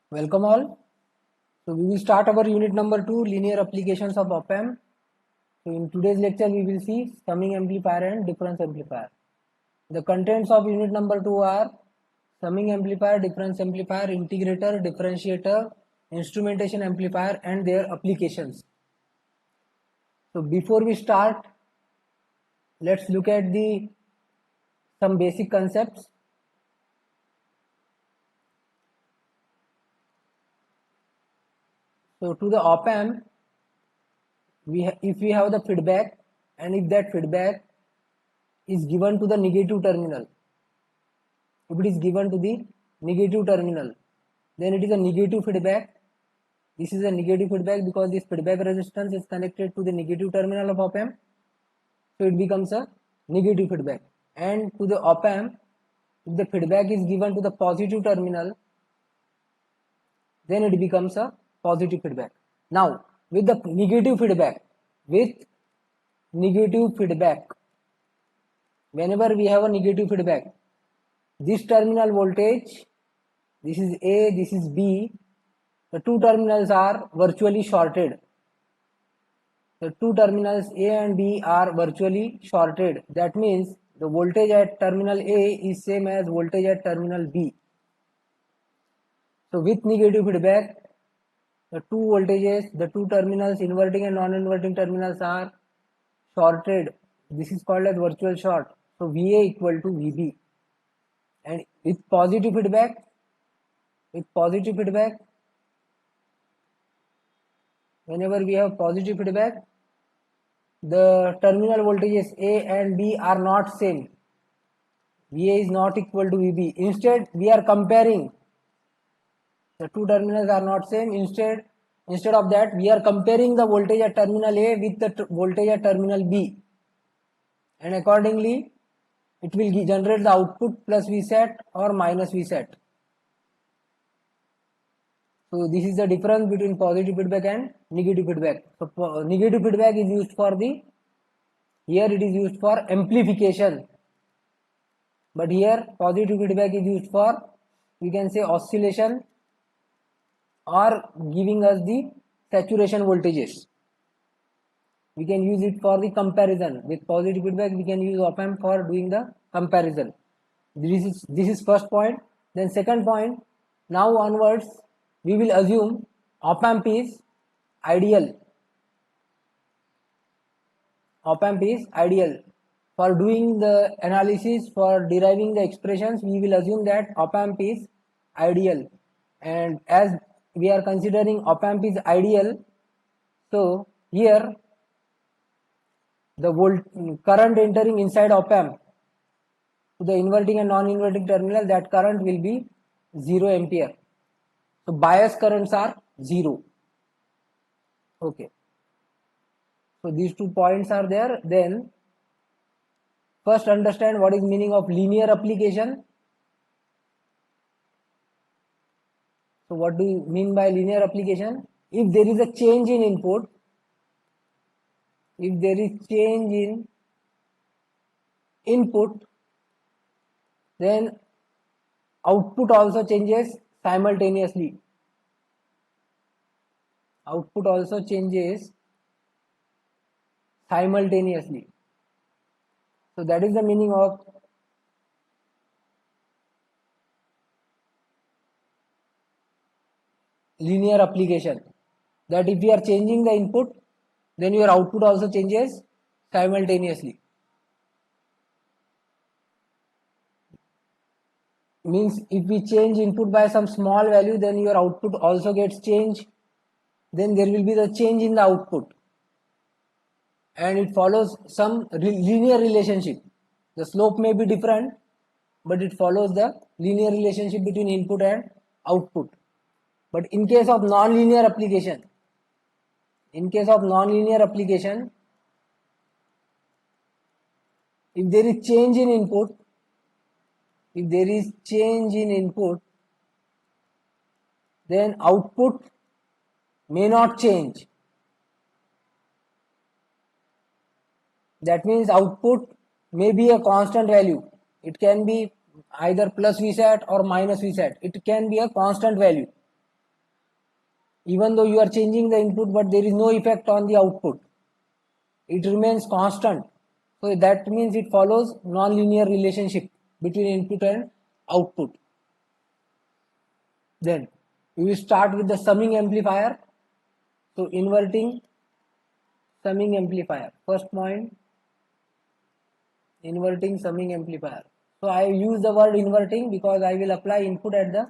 Welcome all. So we will start our unit number 2, linear applications of op-amp. So in today's lecture we will see summing amplifier and difference amplifier. The contents of unit number 2 are summing amplifier, difference amplifier, integrator, differentiator, instrumentation amplifier and their applications. So before we start, let's look at some basic concepts. So to the op-amp, if we have the feedback and if that feedback is given to the negative terminal, if it is given to the negative terminal, then it is a negative feedback. This is a negative feedback because this feedback resistance is connected to the negative terminal of op-amp, so it becomes a negative feedback. And to the op-amp, if the feedback is given to the positive terminal, then it becomes a positive feedback. Now with the negative feedback, whenever we have a negative feedback, this terminal voltage, this is A, this is B, the two terminals are virtually shorted. The two terminals A and B are virtually shorted. That means the voltage at terminal A is same as voltage at terminal B. So with negative feedback, the two voltages, the two terminals, inverting and non-inverting terminals are shorted. This is called as virtual short. So VA equal to VB. And with positive feedback, whenever we have positive feedback, the terminal voltages A and B are not same. VA is not equal to VB. Instead, we are comparing. The two terminals are not same. Instead of that, we are comparing the voltage at terminal A with the voltage at terminal B. And accordingly, it will generate the output plus Vset or minus Vset. So this is the difference between positive feedback and negative feedback. So negative feedback is used for here it is used for amplification. But here positive feedback is used for, we can say, oscillation or giving us the saturation voltages. We can use it for the comparison. With positive feedback, we can use op-amp for doing the comparison. This is first point. Then second point, now onwards, we will assume op-amp is ideal. Op-amp is ideal. For doing the analysis, for deriving the expressions, we will assume that op-amp is ideal. And as we are considering op-amp is ideal, so here the current entering inside op-amp to the inverting and non-inverting terminal, that current will be 0 ampere. So bias currents are 0. Okay. So these 2 points are there. Then first understand what is meaning of linear application. So what do you mean by linear application? If there is a change in input, then output also changes simultaneously. So that is the meaning of linear application. That if we are changing the input, then your output also changes simultaneously. Means if we change input by some small value, then your output also gets changed. Then there will be the change in the output. And it follows some linear relationship. The slope may be different, but it follows the linear relationship between input and output. But in case of non-linear application, if there is change in input, then output may not change. That means output may be a constant value. It can be either plus Vsat or minus Vsat. It can be a constant value. even though you are changing the input, but there is no effect on the output. It remains constant. So that means it follows non-linear relationship between input and output. Then we will start with the summing amplifier. So inverting summing amplifier. First point, inverting summing amplifier. So I use the word inverting because I will apply input at the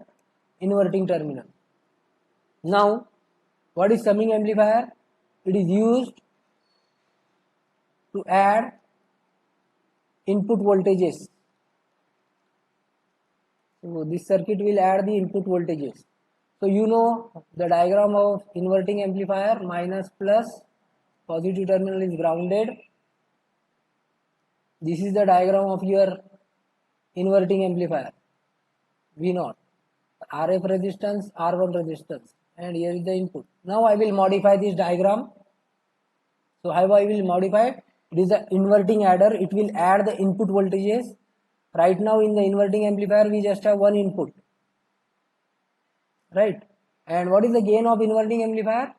inverting terminal. Now, what is summing amplifier? It is used to add input voltages. So this circuit will add the input voltages. So you know the diagram of inverting amplifier, minus plus, positive terminal is grounded. This is the diagram of your inverting amplifier, V0, RF resistance, R1 resistance, and here is the input. Now I will modify this diagram. So how I will modify it? It is the inverting adder. It will add the input voltages. Right now in the inverting amplifier we just have one input, right? And what is the gain of inverting amplifier?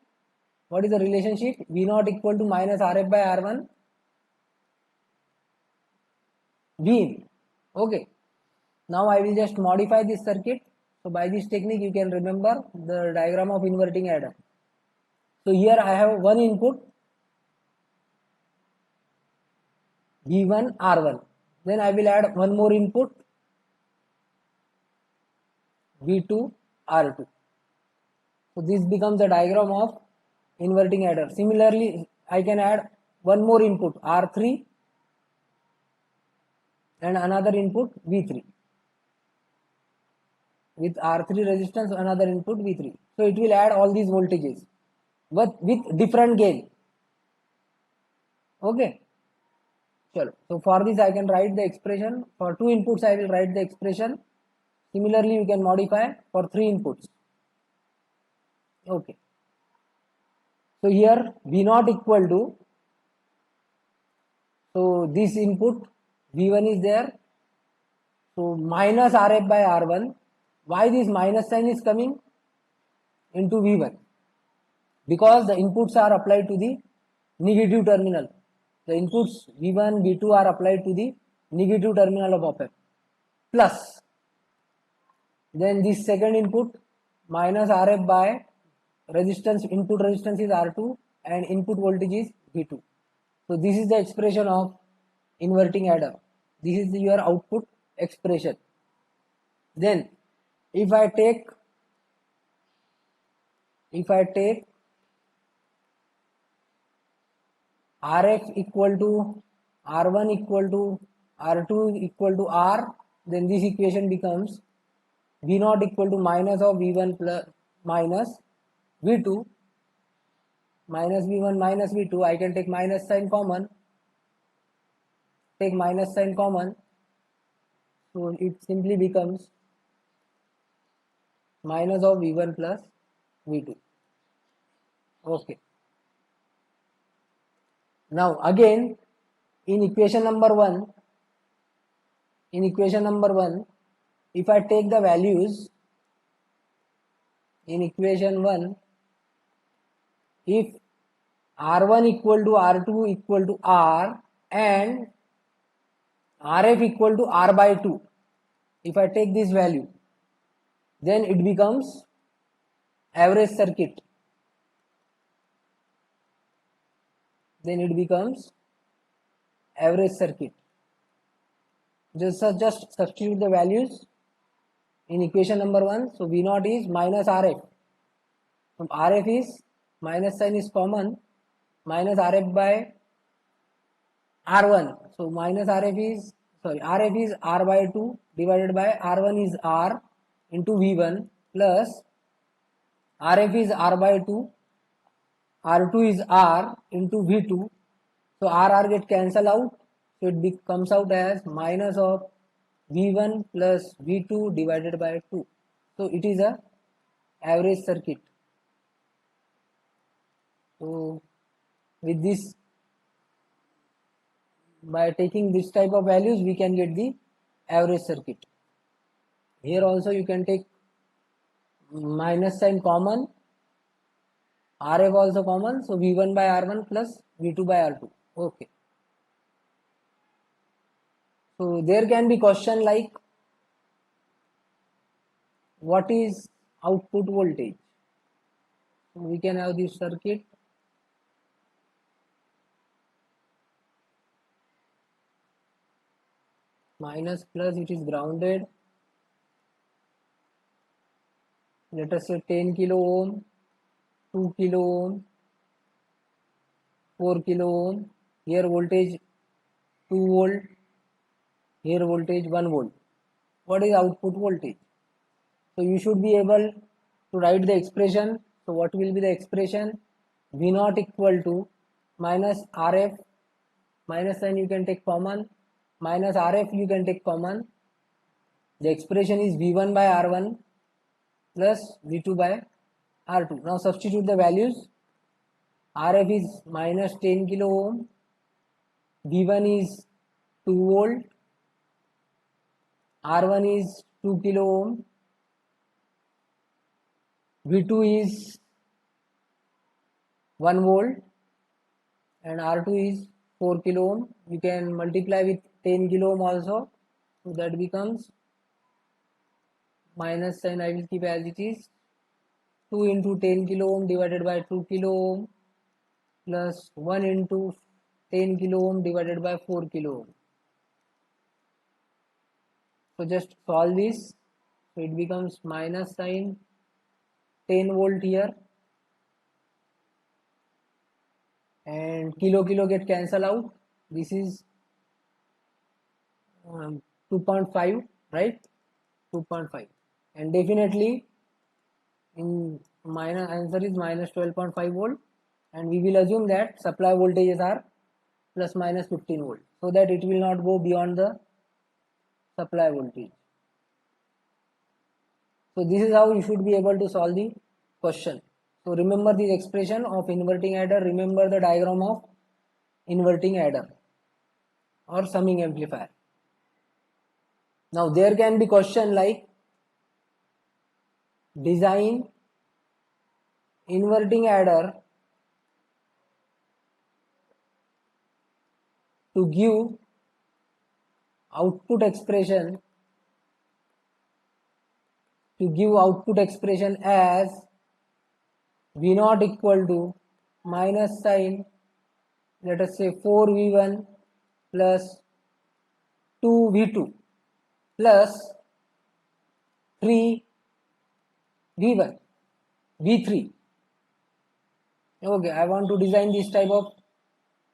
What is the relationship? V0 equal to minus RF by R1 V. Okay. Now I will just modify this circuit. So by this technique you can remember the diagram of inverting adder. So here I have one input V1 R1. Then I will add one more input V2 R2. So this becomes the diagram of inverting adder. Similarly, I can add one more input R3 and another input V3. With R3 resistance, another input V3. So it will add all these voltages, but with different gain. Okay. So for this I can write the expression. For two inputs I will write the expression. Similarly, you can modify for three inputs. Okay. So here V0 equal to, so this input V1 is there. So minus RF by R1. Why this minus sign is coming into V1? Because the inputs are applied to the negative terminal. The inputs V1, V2 are applied to the negative terminal of op amp. Plus, then this second input minus RF by resistance, input resistance is R2 and input voltage is V2. So this is the expression of inverting adder. This is your output expression. Then if I take RF equal to R1 equal to R2 equal to R, then this equation becomes V0 equal to minus of V1 plus minus V2 minus V1 minus V2. I can take minus sign common. Take minus sign common. So it simply becomes minus of V1 plus V2. Okay. Now again in equation number 1, if I take the values in equation 1, if R1 equal to R2 equal to R and RF equal to R by 2, if I take this value, then it becomes average circuit. Just substitute the values in equation number 1. So V0 is minus RF. So RF is minus sign is common, minus RF by R1. So minus RF is R by 2 divided by R1 is R into V1 plus RF is R by 2, R2 is R into V2. So R get cancel out. So it comes out as minus of V1 plus V2 divided by 2. So it is a average circuit. So with this, by taking this type of values, we can get the average circuit. Here also you can take minus sign common. Rf also common, so V1 by R1 plus V2 by R2. Okay. So there can be question like, what is output voltage? So we can have this circuit. Minus plus, it is grounded. Let us say 10 kilo ohm, 2 kilo ohm, 4 kilo ohm. Here voltage 2 volt, here voltage 1 volt. What is output voltage? So you should be able to write the expression. So what will be the expression? V naught equal to minus Rf, minus sign you can take common, minus Rf you can take common. The expression is V1 by R1 plus V2 by R2. Now substitute the values. Rf is minus 10 kilo ohm, V1 is 2 volt, R1 is 2 kilo ohm, V2 is 1 volt, and R2 is 4 kilo ohm. You can multiply with 10 kilo ohm also, so that becomes minus sign I will keep as it is, 2 into 10 kilo ohm divided by 2 kilo ohm plus 1 into 10 kilo ohm divided by 4 kilo ohm. So just solve this, so it becomes minus sign 10 volt here, and kilo get cancel out. This is 2.5, right? 2.5, and definitely in minus answer is minus 12.5 volt, and we will assume that supply voltages are plus minus 15 volt, so that it will not go beyond the supply voltage. So this is how you should be able to solve the question. So remember this expression of inverting adder, remember the diagram of inverting adder or summing amplifier. Now there can be question like, design inverting adder to give output expression as V naught equal to minus sign, let us say 4V1 plus 2V2 plus 3V1 V3. Okay, I want to design this type of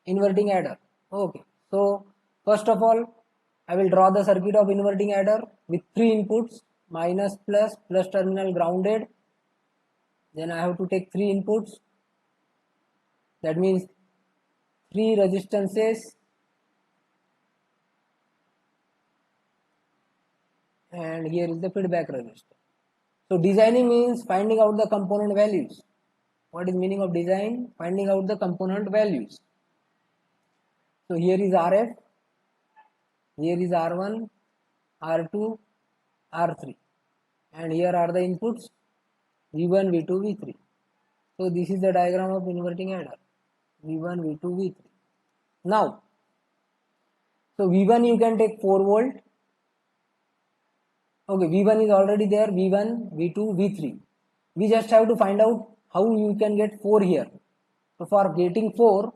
inverting adder. Okay, so first of all I will draw the circuit of inverting adder with 3 inputs, minus plus terminal grounded. Then I have to take 3 inputs, that means 3 resistances, and here is the feedback resistor. So designing means finding out the component values. What is meaning of design? Finding out the component values. So here is Rf, here is R1, R2, R3, and here are the inputs V1, V2, V3. So this is the diagram of inverting adder, V1, V2, V3. Now, so V1 you can take 4 volt. Okay, V1 is already there, V1, V2, V3. We just have to find out how you can get 4 here. So for getting 4,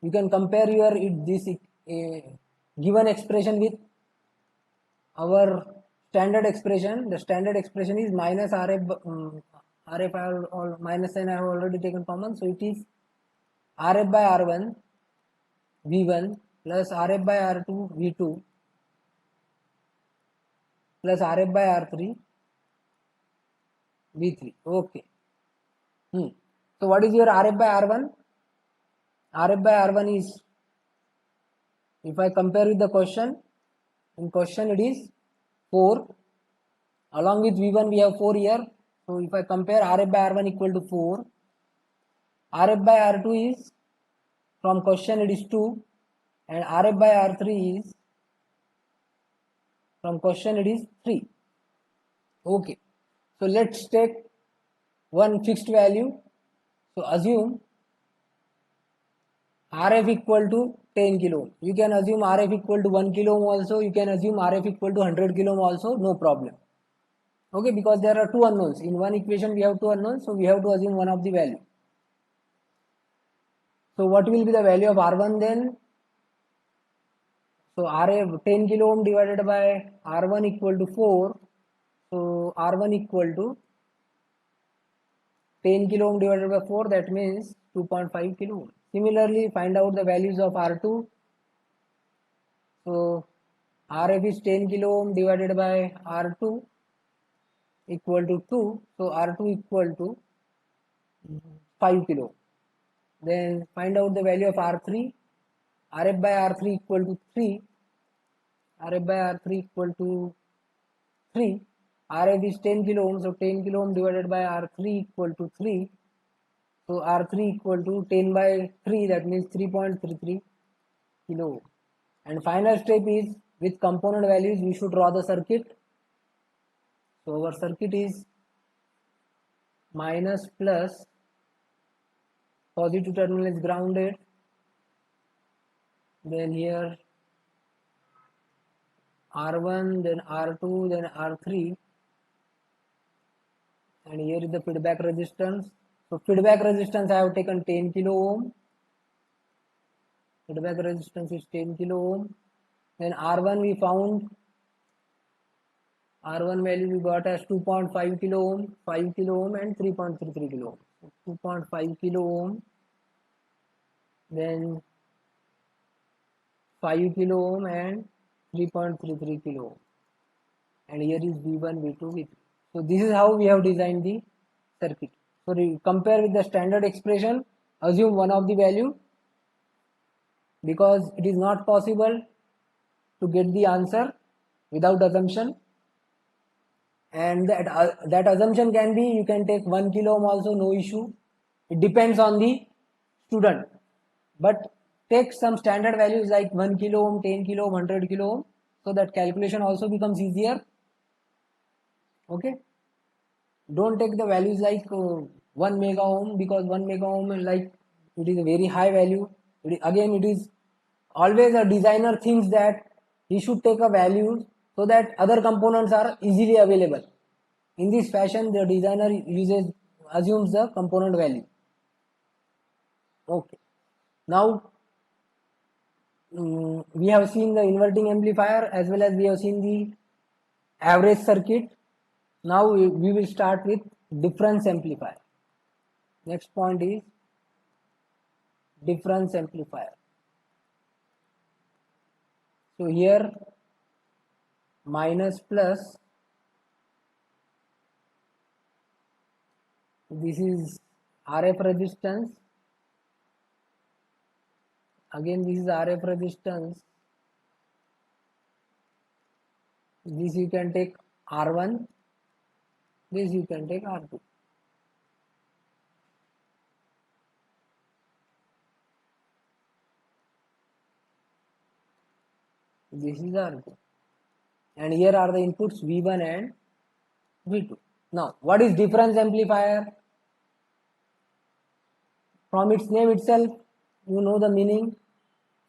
you can compare your this given expression with our standard expression. The standard expression is minus Rf, Rf or minus sign I have already taken common, so it is Rf by R1 V1 plus Rf by R2 V2 plus Rf by R3 V3. Okay. So what is your Rf by R1? Rf by R1 is, if I compare with the question, in question it is 4. Along with V1 we have 4 here. So if I compare Rf by R1 equal to 4, Rf by R2 is, from question it is 2, and Rf by R3 is, from question it is 3. Okay. So let's take one fixed value. So assume RF equal to 10 kilo. You can assume RF equal to 1 kilo ohm also. You can assume RF equal to 100 kilo ohm also. No problem. Okay, because there are two unknowns. In one equation we have two unknowns. So we have to assume one of the value. So what will be the value of R1 then? So RF 10 kilo ohm divided by R1 equal to 4. So R1 equal to 10 kilo ohm divided by 4, that means 2.5 kilo ohm. Similarly, find out the values of R2. So RF is 10 kilo ohm divided by R2 equal to 2. So R2 equal to 5 kilo. Then find out the value of R3. RF by R3 equal to 3. RF by R3 equal to 3. RF is 10 kilo ohm. So 10 kilo ohm divided by R3 equal to 3. So R3 equal to 10 by 3, that means 3.33 kilo ohm. And final step is with component values we should draw the circuit. So our circuit is minus plus, positive terminal is grounded, then here R1, then R2, then R3, and here is the feedback resistance. So feedback resistance I have taken 10 kilo ohm. Feedback resistance is 10 kilo ohm. Then R1 we found, R1 value we got as 2.5 kilo ohm, 5 kilo ohm and 3.33 kilo ohm. So 2.5 kilo ohm, then 5 kilo ohm and 3.33 kilo ohm. And here is V1, V2, V3. So this is how we have designed the circuit. So compare with the standard expression, assume one of the value, because it is not possible to get the answer without assumption. And that assumption can be, you can take 1 kilo ohm also, no issue. It depends on the student. But take some standard values like 1 kilo ohm, 10 kilo ohm, 100 kilo ohm, so that calculation also becomes easier. Okay. Don't take the values like 1 mega ohm, because 1 mega ohm, like, it is a very high value. Again, it is always a designer thinks that he should take a value so that other components are easily available. In this fashion, the designer assumes the component value. Okay. Now we have seen the inverting amplifier as well as we have seen the average circuit. Now we will start with difference amplifier. Next point is difference amplifier. So here minus plus, this is RF resistance, again this is RF resistance, this you can take R1, this you can take R2. This is R2. And here are the inputs V1 and V2. Now, what is difference amplifier? From its name itself, you know the meaning.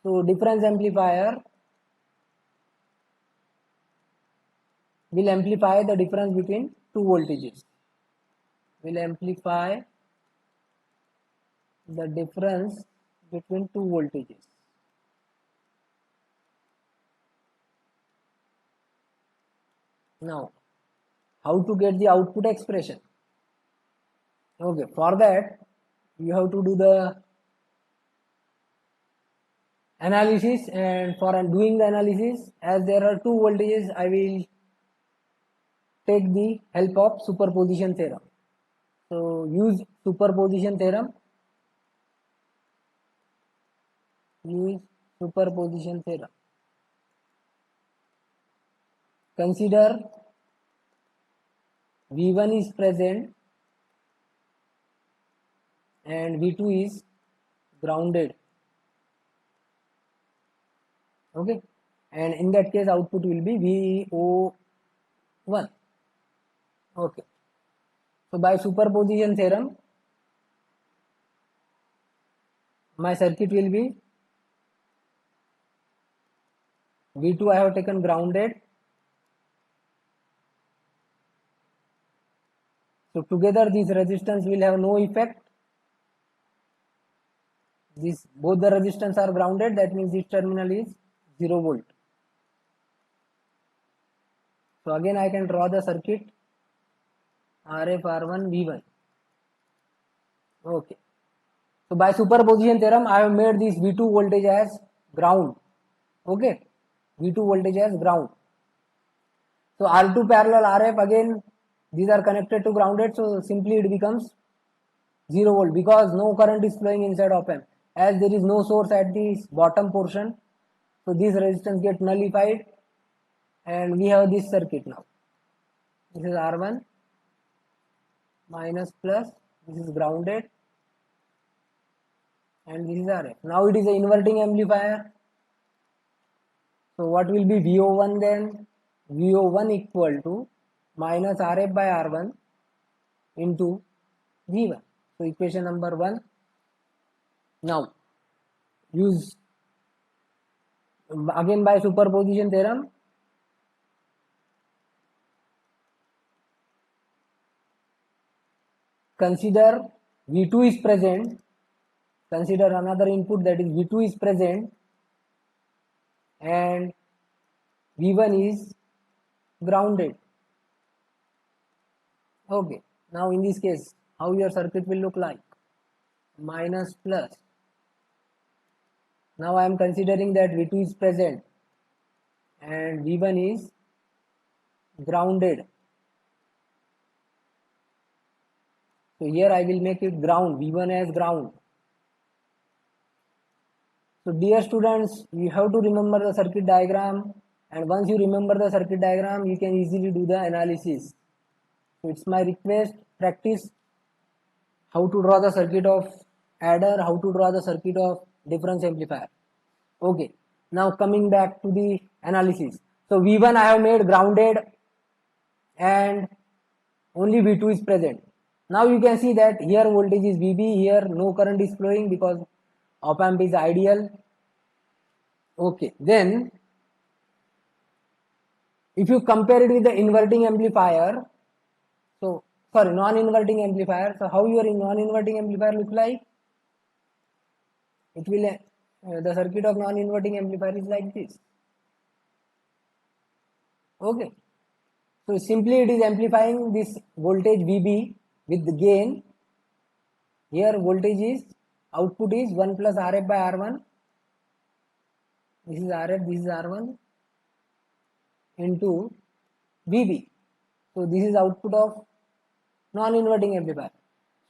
So, difference amplifier will amplify the difference between two voltages. Will amplify the difference between two voltages. Now, how to get the output expression? Okay, for that you have to do the analysis, and for doing the analysis, as there are two voltages, I will take the help of superposition theorem. So use superposition theorem. Use superposition theorem. Consider V1 is present and V2 is grounded. Okay, and in that case output will be VO1. Okay, So by superposition theorem, my circuit will be V2 I have taken grounded. So together these resistance will have no effect. This both the resistance are grounded, that means this terminal is 0 volt. So again I can draw the circuit RF R1 V1. Okay. So by superposition theorem I have made this V2 voltage as ground. Okay. V2 voltage as ground. So R2 parallel RF, again these are connected to grounded, so simply it becomes 0 volt because no current is flowing inside op amp, as there is no source at the bottom portion. So this resistance gets nullified and we have this circuit now. This is R1 minus plus, this is grounded, and this is RF. Now it is an inverting amplifier. So what will be VO1 then? VO1 equal to minus RF by R1 into V1. So equation number 1. Now use again by superposition theorem. Consider V2 is present. Consider another input, that is V2 is present and V1 is grounded. Okay. Now in this case, how your circuit will look like? Minus plus. Now I am considering that V2 is present and V1 is grounded. So here I will make it ground, V1 as ground. So dear students, you have to remember the circuit diagram, and once you remember the circuit diagram, you can easily do the analysis. So it's my request, practice how to draw the circuit of adder, how to draw the circuit of difference amplifier. Okay, now coming back to the analysis. So V1 I have made grounded and only V2 is present. Now you can see that here voltage is VB, here no current is flowing because op amp is ideal. Okay, then if you compare it with the inverting amplifier, so sorry, non-inverting amplifier, so how your non-inverting amplifier look like? It will the circuit of non-inverting amplifier is like this. Okay, so simply it is amplifying this voltage VB with the gain. Here voltage is, output is 1 plus RF by R1. This is RF, this is R1 into VB. So this is output of non-inverting amplifier.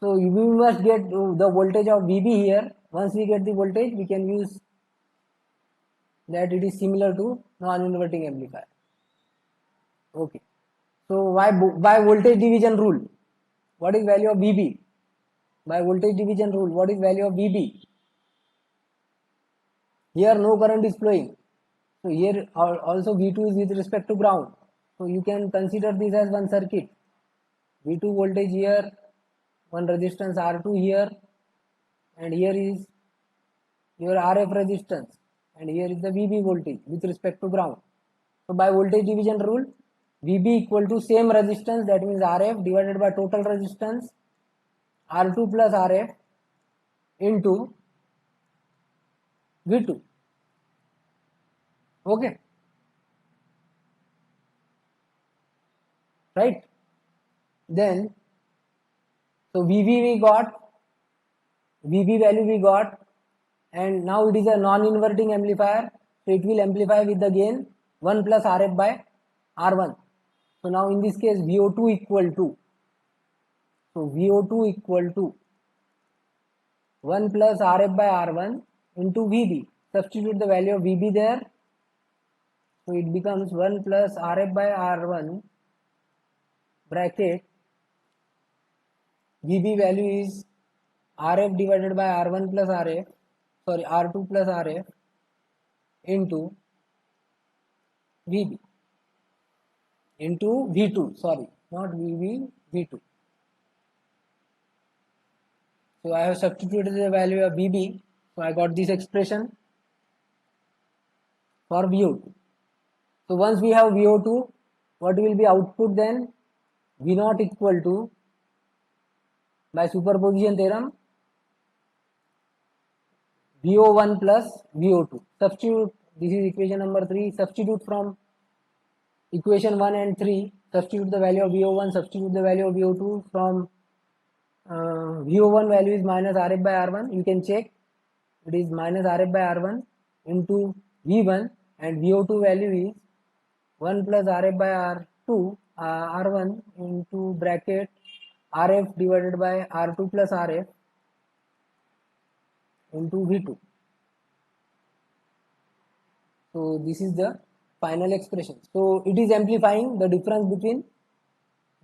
So we must get the voltage of VB here. Once we get the voltage, we can use that it is similar to non-inverting amplifier. Okay. So by voltage division rule, what is value of VB? By voltage division rule, what is value of VB? Here no current is flowing. So here also V2 is with respect to ground. So you can consider this as one circuit. V2 voltage here, one resistance R2 here, and here is your RF resistance, and here is the VB voltage with respect to ground. So by voltage division rule, VB equal to same resistance, that means RF divided by total resistance R2 plus RF into V2. Okay, right? Then so VB we got, VB value we got, and now it is a non-inverting amplifier, so it will amplify with the gain 1 plus RF by R1. So now in this case VO2 equal to, so VO2 equal to 1 plus RF by R1 into VB. Substitute the value of VB there. So it becomes 1 plus RF by R1 bracket VB value is RF divided by R1 plus RF, sorry R2 plus RF into VB into V2, sorry, not VB, V2. So I have substituted the value of VB. So I got this expression for VO2. So once we have VO2, what will be output then? V naught equal to, by superposition theorem, VO1 plus VO2. Substitute, this is equation number 3. Substitute from equation 1 and 3. Substitute the value of VO1, substitute the value of VO2. From VO1 value is minus Rf by R1. You can check. It is minus Rf by R1 into V1, and VO2 value is 1 plus Rf by R2, R1 into bracket Rf divided by R2 plus Rf into V2. So this is the final expression. So it is amplifying the difference between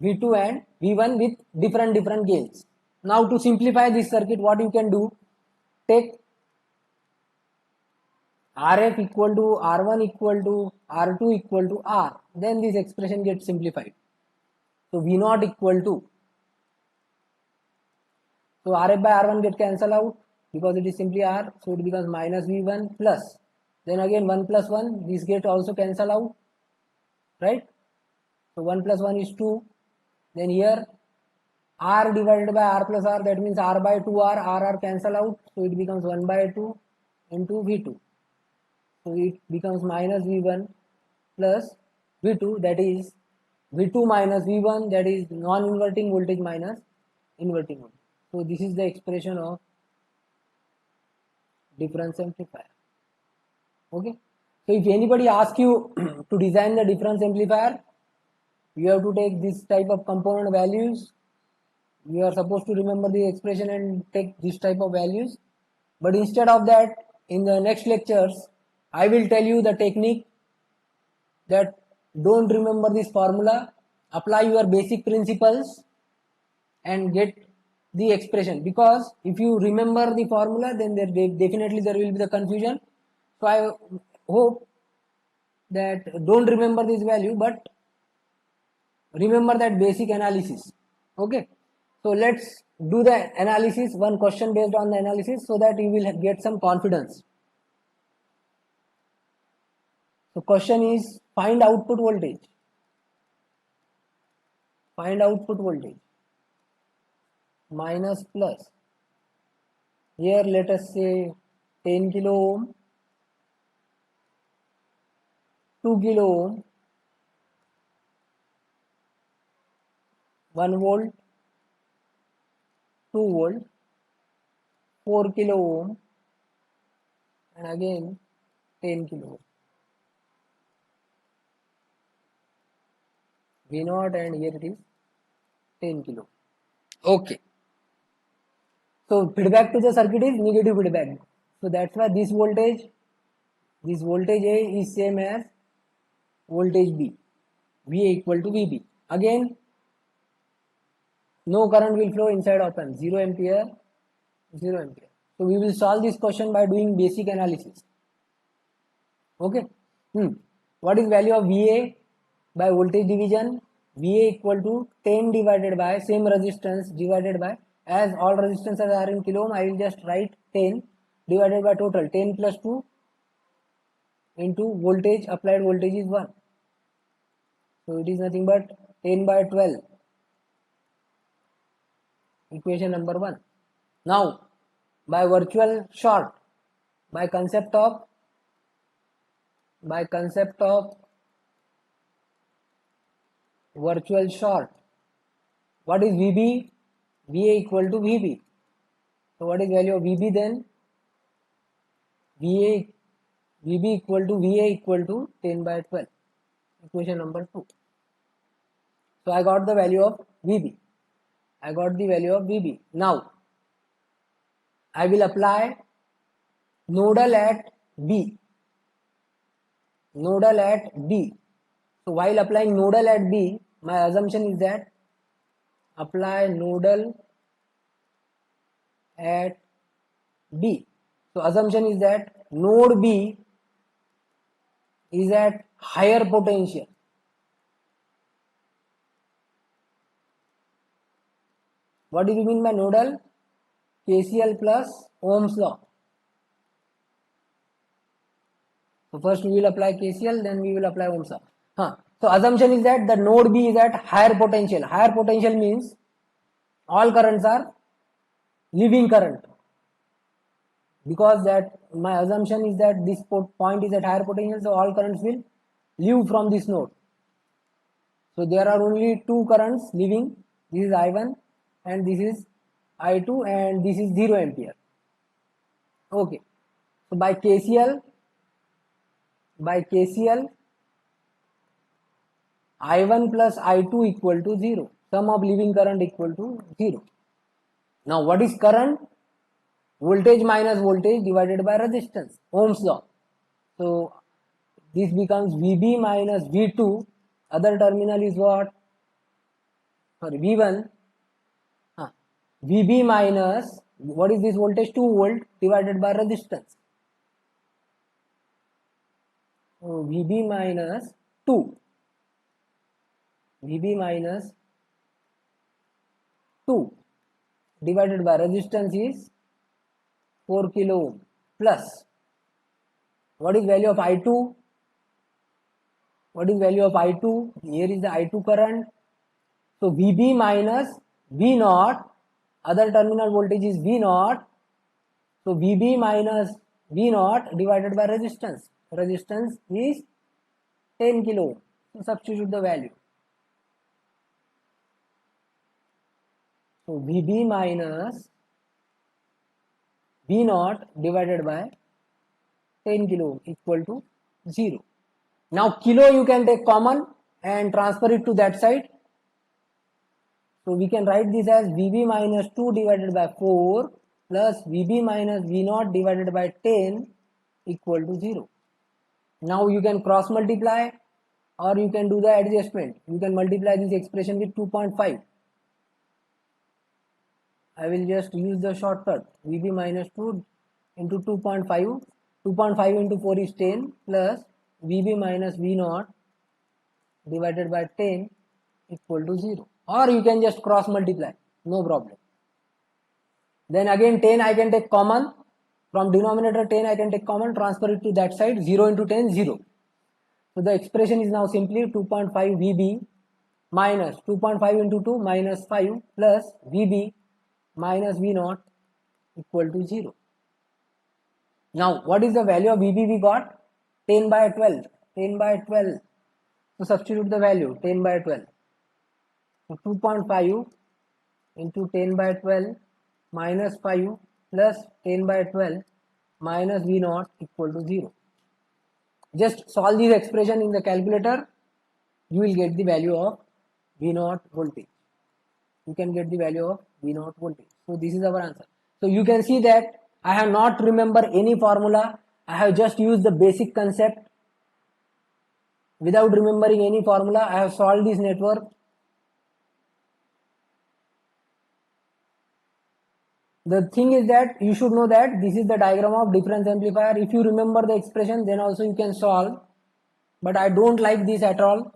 V2 and V1 with different gains. Now to simplify this circuit, what you can do, take Rf equal to R1 equal to R2 equal to R, then this expression gets simplified. So V naught equal to, so Rf by R1 get cancelled out because it is simply R, so it becomes minus V1 plus, then again 1 plus 1, this get also cancelled out, right? So 1 plus 1 is 2, then here R divided by R plus R, that means R by 2R, R cancel out, so it becomes 1 by 2 into V2. So it becomes minus V1 plus V2, that is V2 minus V1, that is non-inverting voltage minus inverting voltage. So this is the expression of difference amplifier. Okay. So if anybody asks you to design the difference amplifier, you have to take this type of component values. You are supposed to remember the expression and take this type of values. But instead of that, in the next lectures, I will tell you the technique that don't remember this formula, apply your basic principles and get the expression. Because if you remember the formula, then definitely there will be the confusion. So I hope that don't remember this value, but remember that basic analysis. Okay. So let's do the analysis, one question based on the analysis, so that you will get some confidence. So question is, find output voltage. Find output voltage. Minus plus. Here let us say 10 kilo ohm, 2 kilo ohm, 1 volt, 2 volt, 4 kilo ohm, and again 10 kilo ohm. V naught, and here it is 10 kilo. Okay. So feedback to the circuit is negative feedback. So that's why this voltage A is same as voltage B. VA equal to VB. Again, no current will flow inside op amp. 0 ampere, 0 ampere. So we will solve this question by doing basic analysis. Okay. What is value of VA by voltage division? VA equal to 10 divided by same resistance divided by, as all resistances are in kilo ohm, I will just write 10 divided by total 10 plus 2 into voltage, applied voltage is 1. So it is nothing but 10 by 12. Equation number 1. Now by virtual short, by concept of virtual short, what is VB? VA equal to VB. So what is value of VB then? VB equal to VA equal to 10 by 12. Equation number 2. So I got the value of VB. Now I will apply nodal at B. So while applying nodal at B, my assumption is that apply nodal at B. So assumption is that node B is at higher potential. What do you mean by nodal? KCL plus Ohm's law. So first we will apply KCL, then we will apply Ohm's law. So assumption is that the node B is at higher potential. Higher potential means all currents are leaving current, because that my assumption is that this point is at higher potential, so all currents will leave from this node. So there are only two currents leaving. This is I1 and this is I2, and this is 0 ampere. Okay, so by KCL I1 plus I2 equal to 0, sum of leaving current equal to 0. Now what is current? Voltage minus voltage divided by resistance, Ohm's law. So this becomes VB minus V2, other terminal is what? Sorry, V1. VB minus, what is this voltage? 2 volt divided by resistance. So VB minus 2. VB minus 2 divided by resistance is 4 kilo ohm plus, what is value of I2? What is value of I2? Here is the I2 current. So VB minus V0, other terminal voltage is V0. So VB minus V0 divided by resistance. Resistance is 10 kilo ohm. So substitute the value. So VB minus V0 divided by 10 kilo ohm equal to 0. Now kilo you can take common and transfer it to that side. So we can write this as VB minus 2 divided by 4 plus VB minus V0 divided by 10 equal to 0. Now you can cross multiply or you can do the adjustment. You can multiply this expression with 2.5. I will just use the shortcut. VB minus 2 into 2.5. 2.5 into 4 is 10 plus VB minus V0 divided by 10 equal to 0. Or you can just cross multiply, no problem. Then again 10 I can take common. From denominator 10 I can take common, transfer it to that side. 0 into 10, 0. So the expression is now simply 2.5 VB minus 2.5 into 2 minus 5 plus VB minus V0 equal to 0. Now what is the value of VB we got? 10 by 12. 10 by 12. So substitute the value 10 by 12. So 2.5 into 10 by 12 minus 5 plus 10 by 12 minus V0 equal to 0. Just solve this expression in the calculator. You will get the value of V0 voltage. You can get the value of V0 voltage. So this is our answer. So you can see that I have not remembered any formula. I have just used the basic concept. Without remembering any formula, I have solved this network. The thing is that you should know that this is the diagram of difference amplifier. If you remember the expression, then also you can solve. But I don't like this at all.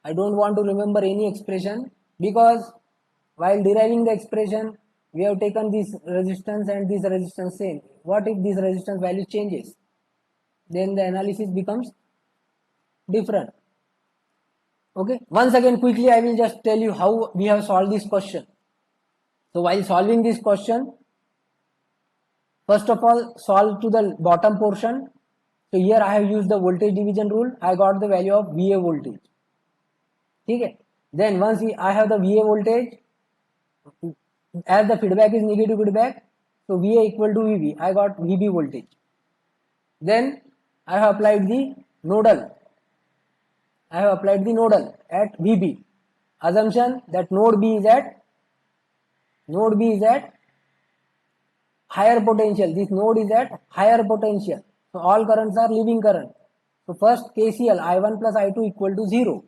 I don't want to remember any expression, because while deriving the expression, we have taken this resistance and this resistance same. What if this resistance value changes? Then the analysis becomes different. Okay. Once again, quickly I will just tell you how we have solved this question. So while solving this question, first of all, solve to the bottom portion. So here I have used the voltage division rule. I got the value of VA voltage. Okay. Then once I have the VA voltage, as the feedback is negative feedback, so VA equal to VB. I got VB voltage. Then I have applied the nodal. I have applied the nodal at VB. Assumption that node B is at higher potential. This node is at higher potential. So all currents are leaving current. So first KCL I1 plus I2 equal to 0.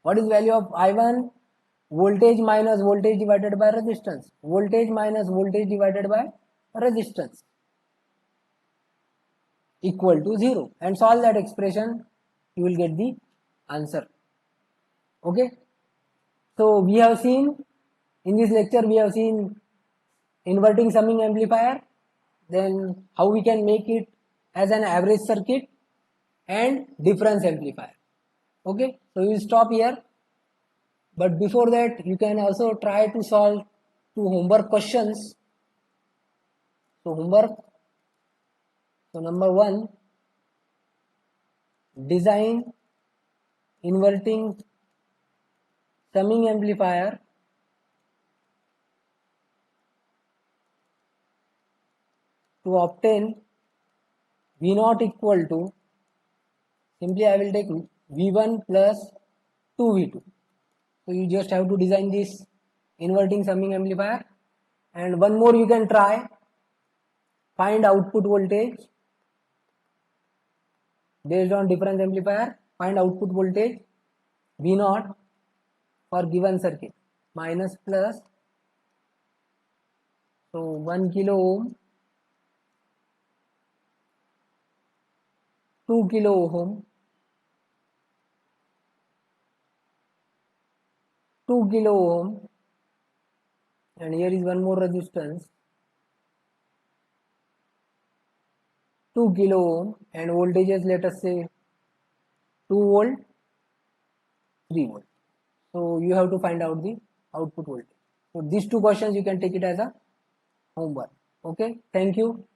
What is value of I1? Voltage minus voltage divided by resistance. Voltage minus voltage divided by resistance equal to 0. And solve that expression, you will get the answer. Okay. So we have seen, in this lecture we have seen inverting summing amplifier, then how we can make it as an average circuit, and difference amplifier. Okay, so we will stop here, but before that you can also try to solve two homework questions. So homework, so number 1, design inverting summing amplifier to obtain V0 equal to, simply I will take V1 plus 2V2. So you just have to design this inverting summing amplifier. And one more you can try, find output voltage based on difference amplifier, find output voltage V0 for given circuit, minus plus, so 1 kilo ohm, 2 kilo ohm, 2 kilo ohm, and here is one more resistance, 2 kilo ohm, and voltages, let us say 2 volt, 3 volt. So you have to find out the output voltage. So these two questions you can take it as a homework. Okay, thank you.